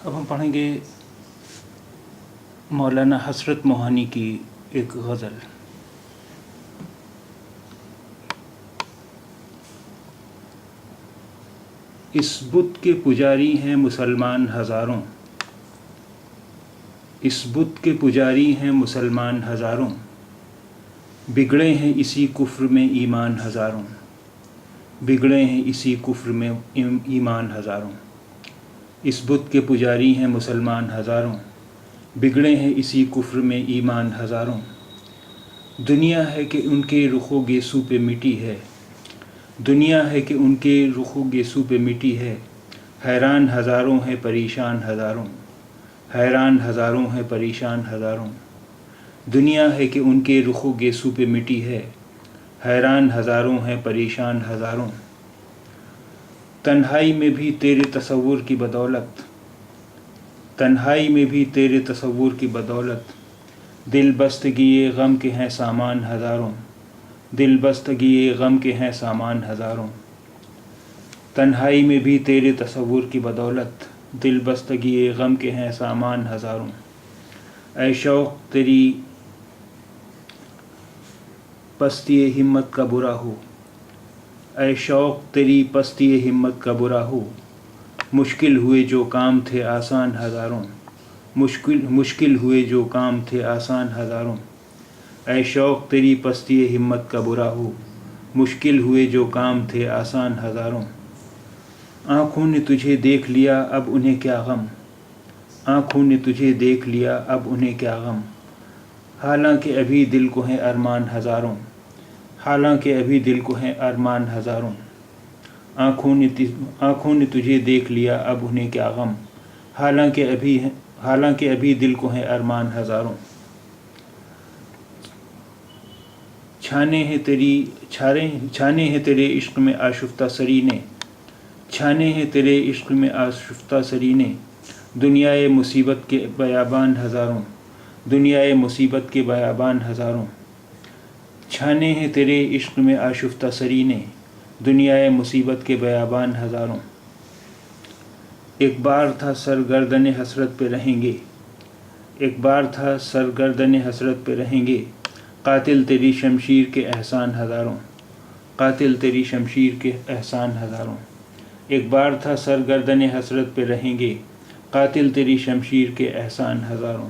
अब हम पढ़ेंगे मौलाना हसरत मोहानी की एक गज़ल। इस बुत के पुजारी हैं मुसलमान हज़ारों, इस बुत के पुजारी हैं मुसलमान हज़ारों, बिगड़े हैं इसी कुफ्र में ईमान हज़ारों, बिगड़े हैं इसी कुफ्र में ईमान हज़ारों। इस बुत के पुजारी हैं मुसलमान हज़ारों, बिगड़े हैं इसी कुफ्र में ईमान हज़ारों। दुनिया है कि उनके रुखो गेसू पे मिटी है, दुनिया है कि उनके रुखो गेसू पे मिटी है। हैरान हज़ारों हैं परेशान हज़ारों, हैरान हज़ारों हैं परेशान हज़ारों। दुनिया है कि उनके रुखो गेसू पे मिटी है, हैरान हज़ारों हैं परेशान हज़ारों। तन्हाई में भी तेरे तसव्वुर की बदौलत, तन्हाई में भी तेरे तसव्वुर की बदौलत, दिल बस्तगिए गम के हैं सामान हज़ारों, दिल बस्तगिए गम के हैं सामान हज़ारों। तन्हाई में भी तेरे तसव्वुर की बदौलत, दिल बस्तगिए गम के हैं सामान हज़ारों। ऐ शौक़ तेरी पस्ती हिम्मत का बुरा हो, ऐ शौक़ तेरी पस्ती हिम्मत का बुरा हो। मुश्किल हुए जो काम थे आसान हज़ारों, मुश्किल हुए जो काम थे आसान हज़ारों। ऐ शौक़ तेरी पस्ती हिम्मत का बुरा हो, मुश्किल हुए जो काम थे आसान हज़ारों। आँखों ने तुझे देख लिया अब उन्हें क्या गम, आँखों ने तुझे देख लिया अब उन्हें क्या गम। हालांकि अभी दिल को हैं अरमान हज़ारों, हालांकि अभी दिल को हैं अरमान हज़ारों। आँखों ने तुझे देख लिया अब उन्हें क्या गम, हालांकि अभी दिल को हैं अरमान हज़ारों। छाने हैं तेरे इश्क में आशुफ्ता सरी ने, छाने हैं तेरे इश्क में आशुफ्ता सरी ने। दुनियाए मुसीबत के बयाबान हज़ारों, दुनियाए मुसीबत के बयाबान हज़ारों। छाने हैं तेरे इश्क में आशुफ्ता सरी ने, दुनियाए मुसीबत के बयाबान हज़ारों। एक बार था सर गर्दन हसरत पे रहेंगे, एक बार था सर गर्दन हसरत पे रहेंगे। कातिल तेरी शमशीर के एहसान हज़ारों, कातिल तेरी शमशीर के एहसान हज़ारों। एक बार था सर गर्दन हसरत पे रहेंगे, कातिल तेरी शमशीर के एहसान हज़ारों।